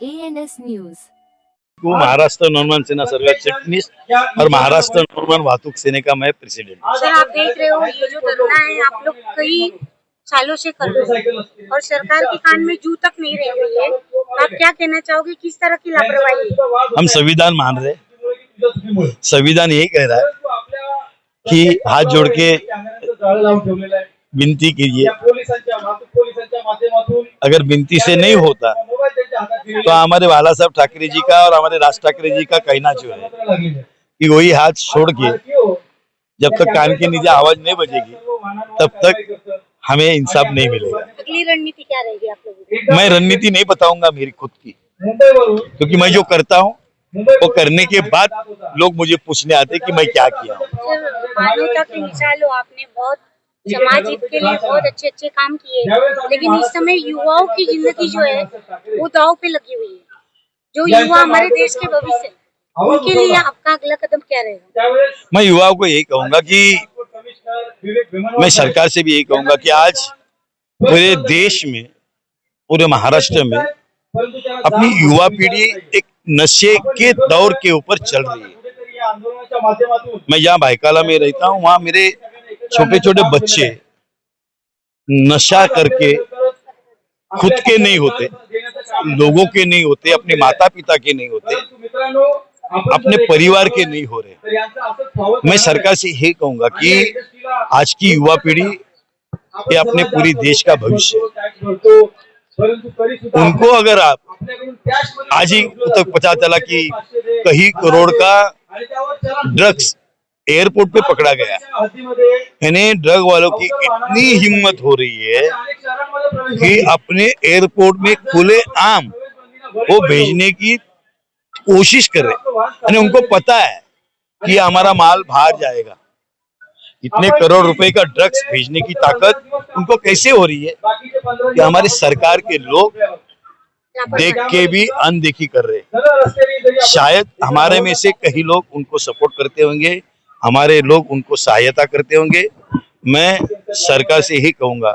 ANS news. वो महाराष्ट्र नवनिर्माण सेना सर्वात चिटणीस और महाराष्ट्र नवनिर्माण वाहतूक सेने का मैं प्रेसिडेंट। सर, आप देख रहे हो ये जो धरना है आप लोग कई सालों से कर रहे हो और सरकार के कान में जू तक नहीं रह रही है। आप क्या कहना चाहोगे, किस तरह की लापरवाही है? हम संविधान मान रहे, संविधान यही कह रहा है कि हाथ जोड़ के विनती कीजिए, अगर विनती से नहीं होता तो हमारे बाला साहब ठाकरे जी का और हमारे राज ठाकरे जी का कहना जो है कि वही हाथ छोड़ के जब तक कान के नीचे आवाज नहीं बजेगी तब तक हमें इंसाफ नहीं मिलेगा। अगली रणनीति क्या रहेगी आप लोगों की? मैं रणनीति नहीं बताऊंगा मेरी खुद की, क्योंकि मैं जो करता हूँ वो करने के बाद लोग मुझे पूछने आते कि मैं क्या किया हूँ। सर, मानवता की मिसाल हो, आपने बहुत समाज हित के लिए बहुत अच्छे अच्छे काम किए, लेकिन इस समय युवाओं की जिंदगी जो है वो दांव पे लगी हुई है। जो युवा हमारे देश के भविष्य है, उनके लिए आपका अगला कदम क्या रहेगा? मैं युवाओं को यही कहूंगा कि मैं सरकार से भी यही कहूंगा कि आज पूरे देश में, पूरे महाराष्ट्र में अपनी युवा पीढ़ी एक नशे के दौर के ऊपर चल रही है। मैं जहाँ भाईकाला में रहता हूँ वहाँ मेरे छोटे छोटे बच्चे नशा करके खुद के नहीं होते, लोगों के नहीं होते, अपने माता पिता के नहीं होते, अपने परिवार के नहीं हो रहे। मैं सरकार से यही कहूंगा कि आज की युवा पीढ़ी ये अपने पूरी देश का भविष्य है। उनको अगर आप आज ही तक पता चला कि कई करोड़ का ड्रग्स एयरपोर्ट पे पकड़ा गया, यानी ड्रग वालों की इतनी हिम्मत हो रही है कि अपने एयरपोर्ट में खुले आम वो भेजने की कोशिश कर रहे, यानी उनको पता है कि हमारा माल बाहर जाएगा। इतने करोड़ रुपए का ड्रग्स भेजने की ताकत उनको कैसे हो रही है कि हमारी सरकार के लोग देख के भी अनदेखी कर रहे। शायद हमारे में से कई लोग उनको सपोर्ट करते होंगे, हमारे लोग उनको सहायता करते होंगे। मैं सरकार से यही कहूंगा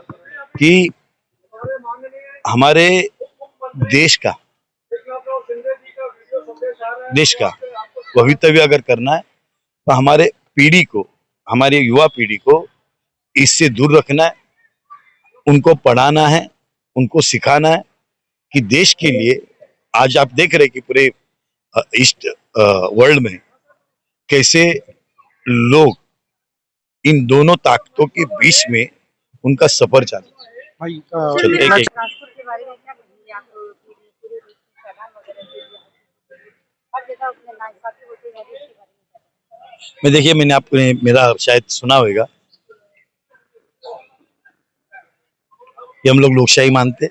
कि हमारे देश का भवितव्य अगर करना है तो हमारे पीढ़ी को, हमारी युवा पीढ़ी को इससे दूर रखना है, उनको पढ़ाना है, उनको सिखाना है कि देश के लिए आज आप देख रहे कि पूरे ईस्ट वर्ल्ड में कैसे लोग इन दोनों ताकतों के बीच में उनका सफर चालू है। चलो एक ट्रांसपोर्ट के बारे में क्या कहेंगे आप? पूरे देश में चालान वगैरह दे दिया है, हर जगह उसने नाइंसाफी होती है, इसके बारे में मैं देखिए, मैंने आपको मेरा शायद सुना होगा कि हम लोग लोकशाही मानते,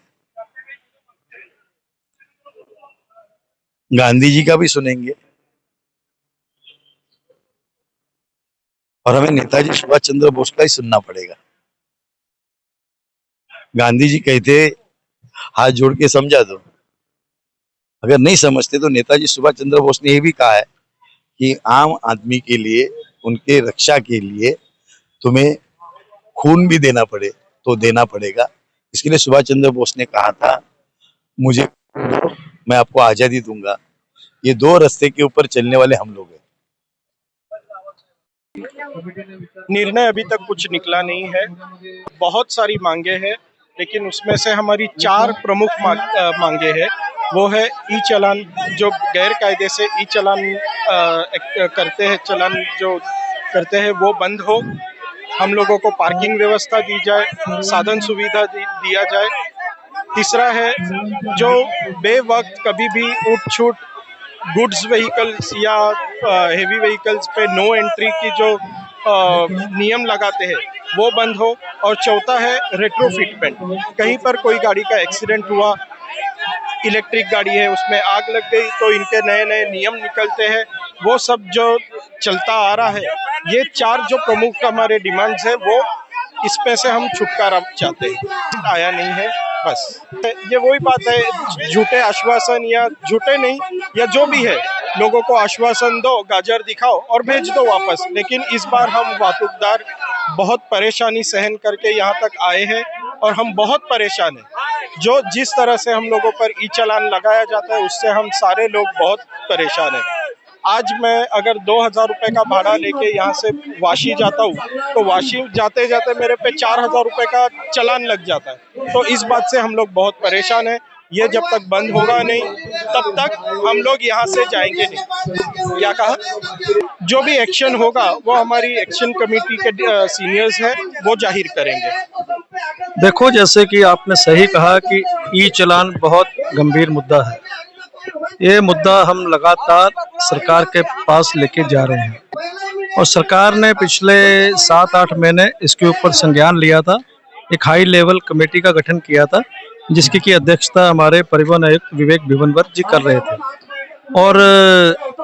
गांधी जी का भी सुनेंगे और हमें नेताजी सुभाष चंद्र बोस का ही सुनना पड़ेगा। गांधी जी कहते हाथ जोड़ के समझा दो, अगर नहीं समझते तो नेताजी सुभाष चंद्र बोस ने यह भी कहा है कि आम आदमी के लिए, उनके रक्षा के लिए तुम्हें खून भी देना पड़े तो देना पड़ेगा। इसके लिए सुभाष चंद्र बोस ने कहा था मुझे दो, मैं आपको आजादी दूंगा। ये दो रास्ते के ऊपर चलने वाले हम लोग हैं। निर्णय अभी तक कुछ निकला नहीं है, बहुत सारी मांगे हैं, लेकिन उसमें से हमारी 4 प्रमुख मांगे हैं। वो है ई चालान, जो गैर कायदे से ई चालान करते हैं, चालान जो करते हैं वो बंद हो। हम लोगों को पार्किंग व्यवस्था दी जाए, साधन सुविधा दिया जाए। तीसरा है जो बेवक्त कभी भी उठ छूट गुड्स व्हीकल्स या हेवी व्हीकल्स पे नो एंट्री की जो नियम लगाते हैं वो बंद हो। और चौथा है रेट्रोफिटमेंट, कहीं पर कोई गाड़ी का एक्सीडेंट हुआ, इलेक्ट्रिक गाड़ी है उसमें आग लग गई तो इनके नए नए नियम निकलते हैं, वो सब जो चलता आ रहा है, ये 4 जो प्रमुख हमारे डिमांड्स है वो इसमें से हम छुटकारा चाहते हैं। आया नहीं है, बस ये वही बात है, झूठे आश्वासन या झूठे नहीं या जो भी है, लोगों को आश्वासन दो, गाजर दिखाओ और भेज दो वापस। लेकिन इस बार हम वाहतूकदार बहुत परेशानी सहन करके यहाँ तक आए हैं और हम बहुत परेशान हैं। जो जिस तरह से हम लोगों पर ई चालान लगाया जाता है उससे हम सारे लोग बहुत परेशान हैं। आज मैं अगर 2000 रुपये का भाड़ा लेके यहाँ से वाशी जाता हूँ तो वाशी जाते जाते मेरे पे 4000 रुपये का चालान लग जाता है। तो इस बात से हम लोग बहुत परेशान हैं। ये जब तक बंद होगा नहीं तब तक हम लोग यहाँ से जाएंगे नहीं। क्या कहा? जो भी एक्शन होगा वो हमारी एक्शन कमेटी के सीनियर्स हैं वो जाहिर करेंगे। देखो, जैसे कि आपने सही कहा कि ई चालान बहुत गंभीर मुद्दा है। ये मुद्दा हम लगातार सरकार के पास लेके जा रहे हैं और सरकार ने पिछले 7-8 महीने इसके ऊपर संज्ञान लिया था। एक हाई लेवल कमेटी का गठन किया था जिसकी की अध्यक्षता हमारे परिवहन आयुक्त विवेक भिमनवर जी कर रहे थे और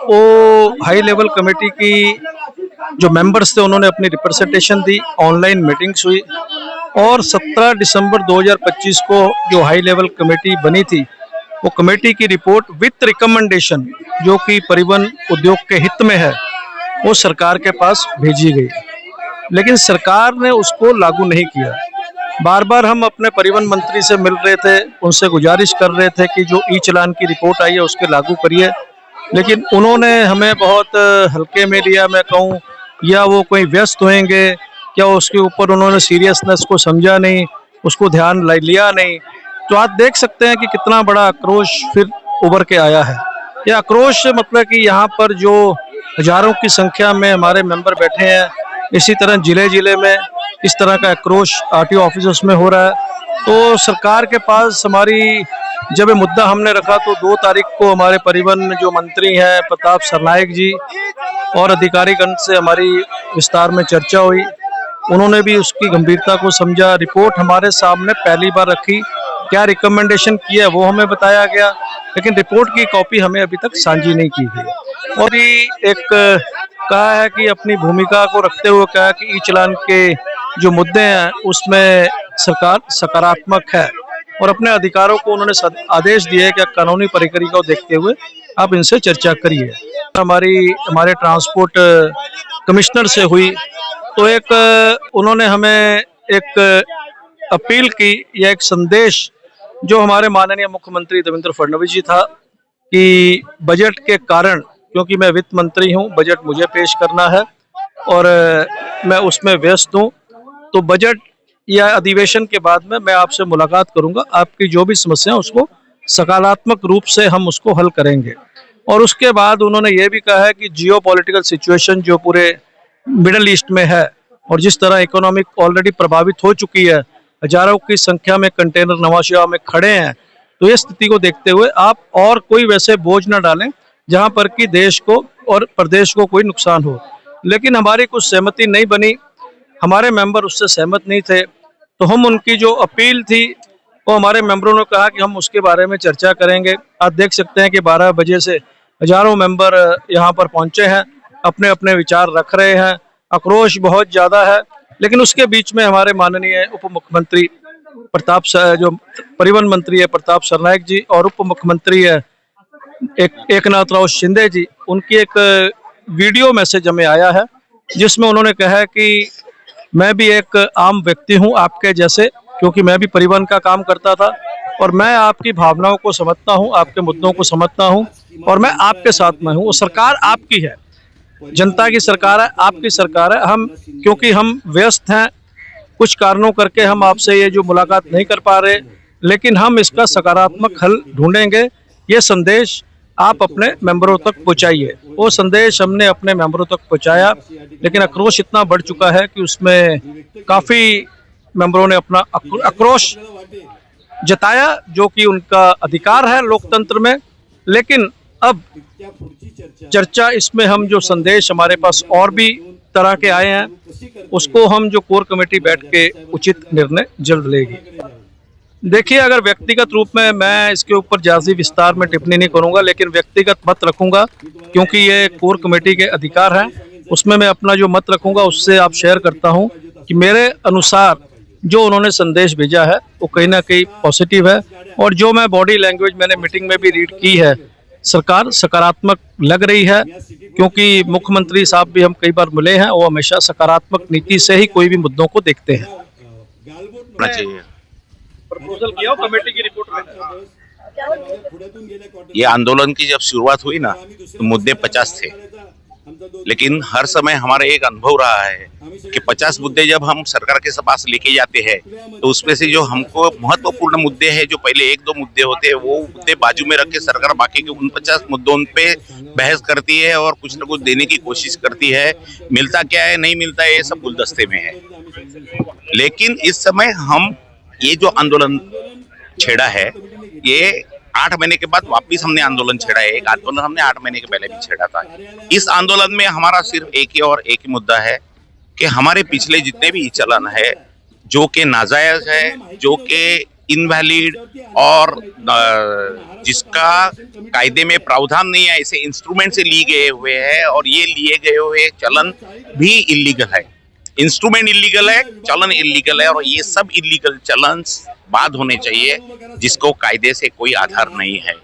वो हाई लेवल कमेटी की जो मेंबर्स थे उन्होंने अपनी रिप्रेजेंटेशन दी, ऑनलाइन मीटिंग्स हुई और 17 दिसंबर 2025 को जो हाई लेवल कमेटी बनी थी वो कमेटी की रिपोर्ट विथ रिकमेंडेशन जो कि परिवहन उद्योग के हित में है वो सरकार के पास भेजी गई, लेकिन सरकार ने उसको लागू नहीं किया। बार बार हम अपने परिवहन मंत्री से मिल रहे थे, उनसे गुजारिश कर रहे थे कि जो ई चालान की रिपोर्ट आई है उसके लागू करिए, लेकिन उन्होंने हमें बहुत हल्के में लिया, मैं कहूँ, या वो कोई व्यस्त होंगे क्या उसके ऊपर उन्होंने सीरियसनेस को समझा नहीं, उसको ध्यान लिया नहीं। तो आप देख सकते हैं कि कितना बड़ा आक्रोश फिर उभर के आया है। यह आक्रोश मतलब कि यहाँ पर जो हजारों की संख्या में हमारे मेंबर बैठे हैं, इसी तरह जिले जिले में इस तरह का आक्रोश आरटीओ ऑफिसर्स में हो रहा है। तो सरकार के पास हमारी जब ये मुद्दा हमने रखा तो 2 तारीख को हमारे परिवहन जो मंत्री हैं प्रताप सरनायक जी और अधिकारीगण से हमारी विस्तार में चर्चा हुई। उन्होंने भी उसकी गंभीरता को समझा, रिपोर्ट हमारे सामने पहली बार रखी, क्या रिकमेंडेशन किया वो हमें बताया गया, लेकिन रिपोर्ट की कॉपी हमें अभी तक साझी नहीं की गई। और एक कहा है कि अपनी भूमिका को रखते हुए कहा कि ई चालान के जो मुद्दे हैं उसमें सरकार सकारात्मक है और अपने अधिकारों को उन्होंने आदेश दिए कि कानूनी प्रक्रिया को देखते हुए आप इनसे चर्चा करिए। हमारे ट्रांसपोर्ट कमिश्नर से हुई तो एक उन्होंने हमें एक अपील की या एक संदेश जो हमारे माननीय मुख्यमंत्री देवेंद्र फडणवीस जी था कि बजट के कारण, क्योंकि मैं वित्त मंत्री हूं, बजट मुझे पेश करना है और मैं उसमें व्यस्त हूं, तो बजट या अधिवेशन के बाद में मैं आपसे मुलाकात करूंगा, आपकी जो भी समस्या है उसको सकारात्मक रूप से हम उसको हल करेंगे। और उसके बाद उन्होंने ये भी कहा है कि जियो पॉलिटिकल सिचुएशन जो पूरे मिडल ईस्ट में है और जिस तरह इकोनॉमिक ऑलरेडी प्रभावित हो चुकी है, हजारों की संख्या में कंटेनर नवाशिया में खड़े हैं, तो ये स्थिति को देखते हुए आप और कोई वैसे बोझ न डालें जहां पर कि देश को और प्रदेश को कोई नुकसान हो। लेकिन हमारी कुछ सहमति नहीं बनी, हमारे मेंबर उससे सहमत नहीं थे, तो हम उनकी जो अपील थी वो हमारे मेंबरों ने कहा कि हम उसके बारे में चर्चा करेंगे। आप देख सकते हैं कि 12 बजे से हजारों मेंबर यहाँ पर पहुंचे हैं, अपने अपने विचार रख रहे हैं, आक्रोश बहुत ज़्यादा है, लेकिन उसके बीच में हमारे माननीय उप मुख्यमंत्री जो परिवहन मंत्री है प्रताप सरनायक जी और उप मुख्यमंत्री है एकनाथ राव शिंदे जी, उनकी एक वीडियो मैसेज हमें आया है जिसमें उन्होंने कहा है कि मैं भी एक आम व्यक्ति हूं आपके जैसे, क्योंकि मैं भी परिवहन का काम करता था और मैं आपकी भावनाओं को समझता हूं, आपके मुद्दों को समझता हूं और मैं आपके साथ में हूं। वो सरकार आपकी है, जनता की सरकार है, आपकी सरकार है। हम क्योंकि हम व्यस्त हैं, कुछ कारणों करके हम आपसे ये जो मुलाकात नहीं कर पा रहे, लेकिन हम इसका सकारात्मक हल ढूंढेंगे। ये संदेश आप अपने मेंबरों तक पहुंचाइए। वो संदेश हमने अपने मेंबरों तक पहुंचाया, लेकिन आक्रोश इतना बढ़ चुका है कि उसमें काफ़ी मेंबरों ने अपना आक्रोश जताया, जो कि उनका अधिकार है लोकतंत्र में। लेकिन अब चर्चा इसमें हम जो संदेश हमारे पास और भी तरह के आए हैं उसको हम जो कोर कमेटी बैठ के उचित निर्णय जल्द लेगी। देखिए, अगर व्यक्तिगत रूप में मैं इसके ऊपर ज्यादा विस्तार में टिप्पणी नहीं करूंगा, लेकिन व्यक्तिगत मत रखूंगा क्योंकि ये कोर कमेटी के अधिकार हैं, उसमें मैं अपना जो मत रखूंगा उससे आप शेयर करता हूं कि मेरे अनुसार जो उन्होंने संदेश भेजा है वो कहीं ना कहीं पॉजिटिव है और जो मैं बॉडी लैंग्वेज मैंने मीटिंग में भी रीड की है, सरकार सकारात्मक लग रही है, क्योंकि मुख्यमंत्री साहब भी हम कई बार मिले हैं, वो हमेशा सकारात्मक नीति से ही कोई भी मुद्दों को देखते हैं। चाहिए प्रपोजल किया हो कमेटी की रिपोर्ट में? ये आंदोलन की जब शुरुआत हुई ना तो मुद्दे 50 थे, लेकिन हर समय हमारा एक अनुभव रहा है कि 50 मुद्दे जब हम सरकार के पास लेके जाते हैं तो उसमें से जो हमको महत्वपूर्ण मुद्दे हैं, जो पहले 1-2 मुद्दे होते हैं, वो मुद्दे बाजू में रख के सरकार बाकी के 49 मुद्दों पे बहस करती है और कुछ न कुछ देने की कोशिश करती है। मिलता क्या है, नहीं मिलता है, ये सब गुलदस्ते में है। लेकिन इस समय हम ये जो आंदोलन छेड़ा है, ये 8 महीने के बाद वापिस हमने आंदोलन छेड़ा है। एक आंदोलन हमने 8 महीने के पहले भी छेड़ा था। इस आंदोलन में हमारा सिर्फ एक ही मुद्दा है कि हमारे पिछले जितने भी चलन है जो कि नाजायज है, जो कि इनवैलिड और जिसका कायदे में प्रावधान नहीं है, ऐसे इंस्ट्रूमेंट से लिए गए हुए हैं और ये लिए गए हुए चलन भी इलीगल है। इंस्ट्रूमेंट इलीगल है, चलन इलीगल है और ये सब इलीगल चलन बाद होने चाहिए जिसको कायदे से कोई आधार नहीं है।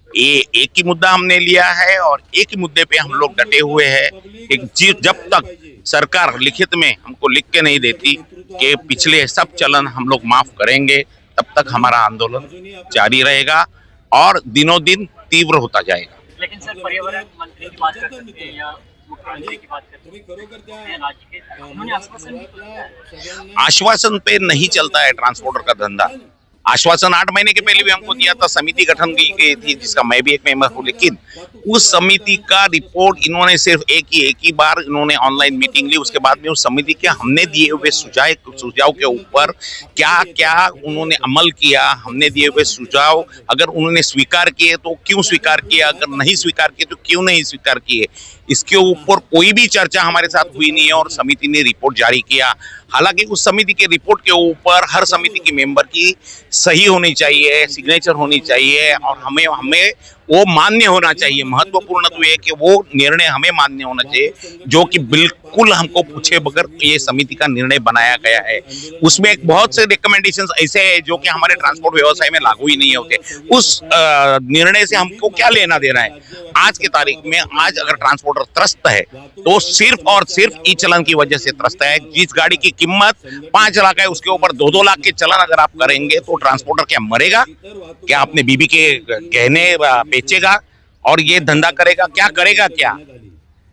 ये एक ही मुद्दा हमने लिया है और एक ही मुद्दे पे हम लोग डटे हुए हैं कि जब तक सरकार लिखित में हमको लिख के नहीं देती कि पिछले सब चलन हम लोग माफ करेंगे, तब तक हमारा आंदोलन जारी रहेगा और दिनों दिन तीव्र होता जाएगा। लेकिन सर, पर्यावरण मंत्री की बात कर सकते हैं या मुख्यमंत्री की बात कर सकते हैं, राज्य के उन्होंने आश्वासन भी दिया है। आश्वासन पे नहीं चलता है ट्रांसपोर्टर का धंधा। आश्वासन 8 महीने के पहले भी हमको दिया था, समिति गठन की गई थी जिसका मैं भी एक मेंबर हूँ, लेकिन उस समिति का रिपोर्ट इन्होंने सिर्फ एक ही बार इन्होंने ऑनलाइन मीटिंग ली। उसके बाद में उस समिति के हमने दिए हुए सुझाव के ऊपर क्या क्या उन्होंने अमल किया, हमने दिए हुए सुझाव अगर उन्होंने स्वीकार किए तो क्यों स्वीकार किया, अगर नहीं स्वीकार किए तो क्यों नहीं स्वीकार किए, इसके ऊपर कोई भी चर्चा हमारे साथ हुई नहीं है और समिति ने रिपोर्ट जारी किया। हालांकि उस समिति के रिपोर्ट के ऊपर हर समिति के मेंबर की सही होनी चाहिए, सिग्नेचर होनी चाहिए और हमें वो मान्य होना चाहिए। महत्वपूर्ण तो ये कि वो निर्णय हमें मान्य होना चाहिए जो कि बिल्कुल हमको पूछे बगैर ये समिति का निर्णय बनाया गया है। उसमें एक बहुत से रिकमेंडेशंस ऐसे हैं जो कि हमारे ट्रांसपोर्ट व्यवसाय में लागू ही नहीं होते। उस निर्णय से हमको क्या लेना देना है? आज की तारीख में आज अगर ट्रांसपोर्टर त्रस्त है तो सिर्फ और सिर्फ ई चलन की वजह से त्रस्त है। जिस गाड़ी की कीमत 5 लाख है उसके ऊपर 2-2 लाख के चलन अगर आप करेंगे तो ट्रांसपोर्टर क्या मरेगा? क्या अपने बीबी के गहने बेचेगा और ये धंधा करेगा? क्या करेगा? क्या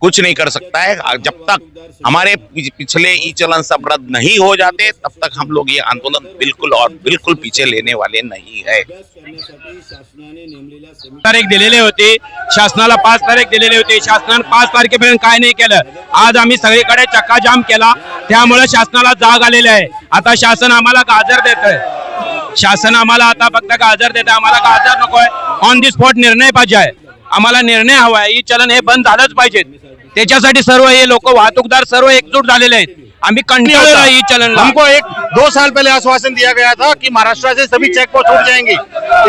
कुछ नहीं कर सकता है। जब तक हमारे पिछले ई चलन सब रद्द नहीं हो जाते तब तक हम लोग ये आंदोलन बिल्कुल और बिल्कुल पीछे लेने वाले नहीं है। तारीख दिलेली होती, शासनाला 5 तारीख दिलेली होती, शासनाने 5 तारखेपर्यंत काय नाही केलं। आज आम्ही सगळीकडे चक्काजाम केला, त्यामुळे शासनाला जाग आलेली आहे। आता शासन आम्हाला गाजर देतंय, शासन आम्हाला आता फक्त गाजर देतंय, आम्हाला गाजर नकोय, ऑन दी स्पॉट निर्णय पाहिजे आहे, आम्हाला निर्णय हवा आहे। ई चलन हे बंद झालंच पाहिजे, त्याच्यासाठी सर्व हे लोक वाहतूकदार सर्व एकजूट झालेले आहेत। आम्ही कंटिन्यू ई चलन, हमको 2 साल पहले आश्वासन दिया गया था कि महाराष्ट्र से सभी चेक पोस्ट उठ जाएंगे।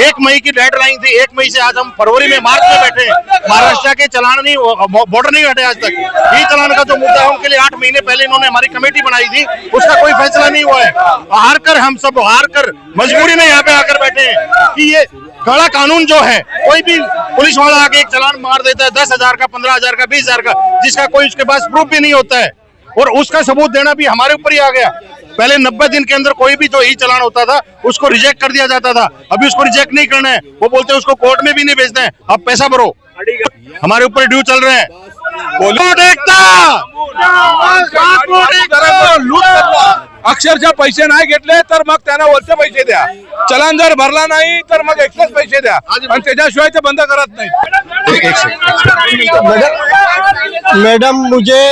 1 मई की डेडलाइन थी, 1 मई से आज हम फरवरी में मार्च में बैठे हैं, महाराष्ट्र के चलान नहीं, बॉर्डर नहीं हटे आज तक। ई चलान का जो मुद्दा है उनके लिए 8 महीने पहले इन्होंने हमारी कमेटी बनाई थी, उसका कोई फैसला नहीं हुआ है। हार कर हम सब मजबूरी में यहाँ पे आकर बैठे हैं कि ये कड़ा कानून जो है, कोई भी पुलिस वाला आके एक चलान मार देता है 10,000 का, 15,000 का, 20,000 का, जिसका कोई उसके पास प्रूफ भी नहीं होता है और उसका सबूत देना भी हमारे ऊपर ही आ गया। पहले 90 दिन के अंदर कोई भी जो ई चलान होता था उसको रिजेक्ट कर दिया जाता था, अभी उसको रिजेक्ट नहीं करना है। वो बोलते हैं उसको कोर्ट में भी नहीं भेजना है, अब पैसा भरो, हमारे ऊपर ड्यू चल रहे हैं। अक्षरशः पैसे नाही घेतले तर मग त्यांना वरचे पैसे द्या, चलन जर भरला नाही तर मग एक्स्ट्राच पैसे द्या आणि त्याच्याशिवाय ते बंद करत नाही। मैडम, मुझे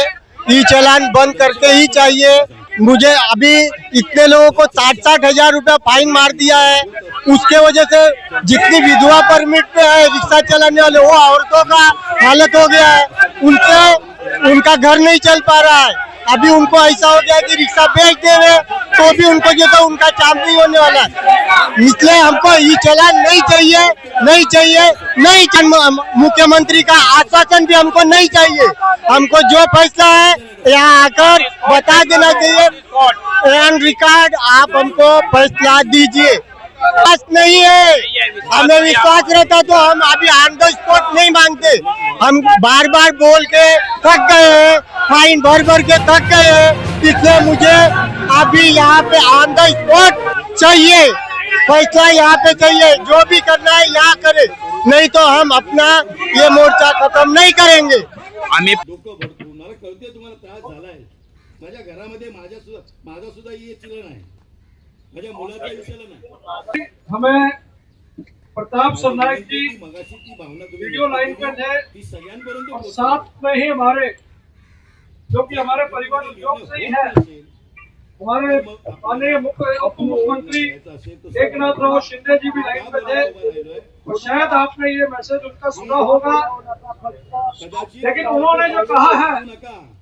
ई चलान बंद करके ही चाहिए। मुझे अभी इतने लोगों को 60-60 हजार रुपया फाइन मार दिया है, उसके वजह से जितनी विधवा परमिट पे है रिक्शा चलाने वाले वो औरतों का हालत हो गया है, उनका घर नहीं चल पा रहा है। अभी उनको ऐसा हो गया कि रिक्शा बेच देवे तो भी उनको जो तो उनका काम नहीं होने वाला है। इसलिए हमको ई चलान नहीं चाहिए, नहीं चाहिए, नहीं चाहिए। मुख्यमंत्री का आश्वासन भी हमको नहीं चाहिए। हमको जो फैसला है यहाँ आकर बता देना चाहिए, ऑन रिकॉर्ड आप हमको फैसला दीजिए। विश्वास नहीं है, हमें विश्वास रहता तो हम अभी ऑन द स्पॉट नहीं मांगते। हम बार बार बोल के थक गए हैं, फाइन भर के थक गए हैं, इसलिए मुझे अभी यहाँ पे ऑन द स्पॉट चाहिए। फैसला यहाँ पे चाहिए, जो भी करना है यहाँ करे, नहीं तो हम अपना ये मोर्चा खत्म नहीं करेंगे। आम्ही मला कळते तुम्हाला त्रास झालाय, माझ्या घरामध्ये माझा सुद्धा हे चलन आहे, माझ्या मुलाचा हे चलन आहे। हमें प्रताप सरनाईक जी मगाशी ती भावना वीडियो लाइन पे थे ती सगळ्यांपर्यंत और साथ में ही हमारे जो कि हमारे परिवार उद्योग से ही है, हमारे माननीय उप मुख्यमंत्री एकनाथ शिंदे जी भी लाइन पे थे और शायद आपने ये मैसेज उनका सुना होगा, लेकिन उन्होंने जो कहा है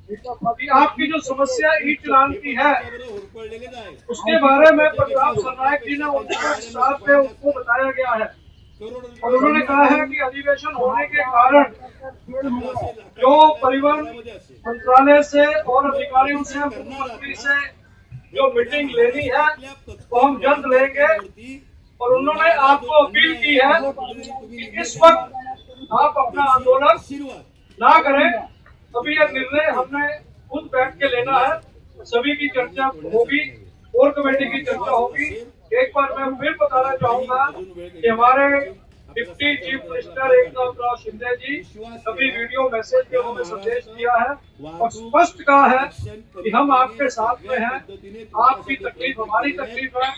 कि आपकी जो समस्या ई चलान की है उसके बारे में प्रताप सरनाईक जी ने उनको बताया गया है और उन्होंने कहा है कि अधिवेशन होने के कारण जो परिवहन मंत्रालय से और अधिकारियों से मुख्यमंत्री से जो मीटिंग लेनी है वो हम जल्द लेंगे और उन्होंने आपको अपील की है कि इस वक्त आप अपना आंदोलन ना करें। अभी यह निर्णय हमने खुद बैठ के लेना है, सभी की चर्चा होगी, कोर कमेटी की चर्चा होगी। एक बार मैं फिर बताना चाहूंगा कि हमारे deputy chief minister Eknath Shinde ji सभी वीडियो मैसेज के उन्होंने संदेश दिया है और स्पष्ट कहा है कि हम आपके साथ में हैं, आपकी तकलीफ हमारी तकलीफ है,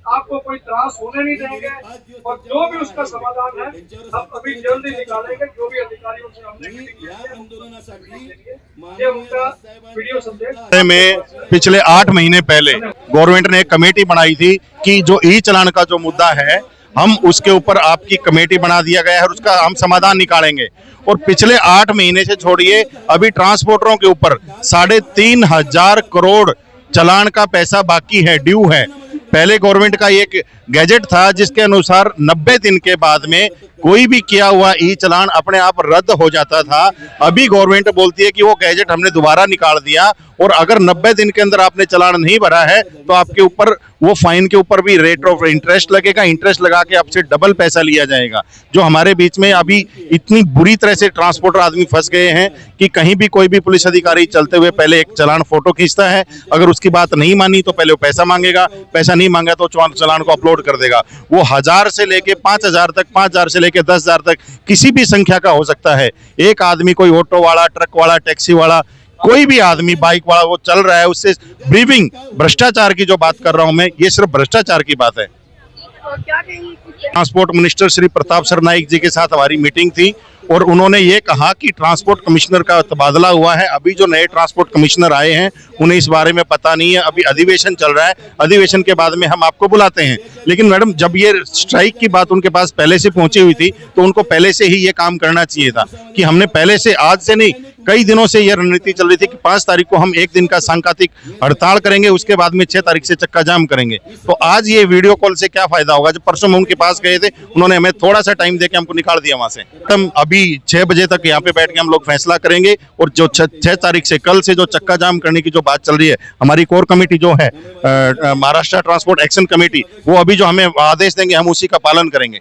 आपको कोई त्रास होने नहीं देंगे और जो भी उसका समाधान है हम अभी जल्द ही निकालेंगे। जो भी अधिकारियों से हमने मीटिंग ये उनका वीडियो संदेश में पिछले 8 महीने पहले गवर्नमेंट ने एक कमेटी बनाई थी कि जो ई चलान का जो मुद्दा है हम उसके ऊपर आपकी कमेटी बना दिया गया है और उसका हम समाधान निकालेंगे। और पिछले 8 महीने से छोड़िए, अभी ट्रांसपोर्टरों के ऊपर 3,500 करोड़ चलान का पैसा बाकी है, ड्यू है। पहले गवर्नमेंट का एक गैजेट था जिसके अनुसार 90 दिन के बाद में कोई भी किया हुआ ई चलान अपने आप रद्द हो जाता था। अभी गवर्नमेंट बोलती है कि वो गैजेट हमने दोबारा निकाल दिया और अगर 90 दिन के अंदर आपने चलान नहीं भरा है तो आपके ऊपर वो फाइन के ऊपर भी रेट ऑफ इंटरेस्ट लगेगा, इंटरेस्ट लगा के आपसे डबल पैसा लिया जाएगा। जो हमारे बीच में अभी इतनी बुरी तरह से ट्रांसपोर्टर आदमी फंस गए हैं कि कहीं भी कोई भी पुलिस अधिकारी चलते हुए पहले एक चलान फोटो खींचता है, अगर उसकी बात नहीं मानी तो पहले वो पैसा मांगेगा, पैसा नहीं मांगा तो चलान को अपलोड कर देगा। वो 1000 से लेके 5000 तक, 5000 से लेके 10,000 तक किसी भी संख्या का हो सकता है। एक आदमी, कोई ऑटो वाला, ट्रक वाला, टैक्सी वाला, कोई भी आदमी, बाइक वाला वो चल रहा है, उससे ब्रीविंग भ्रष्टाचार की जो बात कर रहा हूं मैं, ये सिर्फ भ्रष्टाचार की बात है। ट्रांसपोर्ट मिनिस्टर श्री प्रताप सरनाईक जी के साथ हमारी मीटिंग थी और उन्होंने ये कहा कि ट्रांसपोर्ट कमिश्नर का तबादला हुआ है, अभी जो नए ट्रांसपोर्ट कमिश्नर आए हैं उन्हें इस बारे में पता नहीं है, अभी अधिवेशन चल रहा है, अधिवेशन के बाद में हम आपको बुलाते हैं। लेकिन मैडम, जब ये स्ट्राइक की बात उनके पास पहले से पहुंची हुई थी तो उनको पहले से ही ये काम करना चाहिए था कि हमने पहले से, आज से नहीं, कई दिनों से यह रणनीति चल रही थी कि 5 तारीख को हम एक दिन का सांकेतिक हड़ताल करेंगे, उसके बाद में 6 तारीख से चक्का जाम करेंगे। तो आज ये वीडियो कॉल से क्या फायदा होगा? जब परसों हम उनके पास गए थे, उन्होंने हमें थोड़ा सा टाइम देके हमको निकाल दिया वहां से। हम अभी 6 बजे तक यहाँ पे बैठ के हम लोग फैसला करेंगे और जो 6 तारीख से, कल से जो चक्का जाम करने की जो बात चल रही है, हमारी कोर कमेटी जो है महाराष्ट्र ट्रांसपोर्ट एक्शन कमेटी, वो अभी जो हमें आदेश देंगे हम उसी का पालन करेंगे।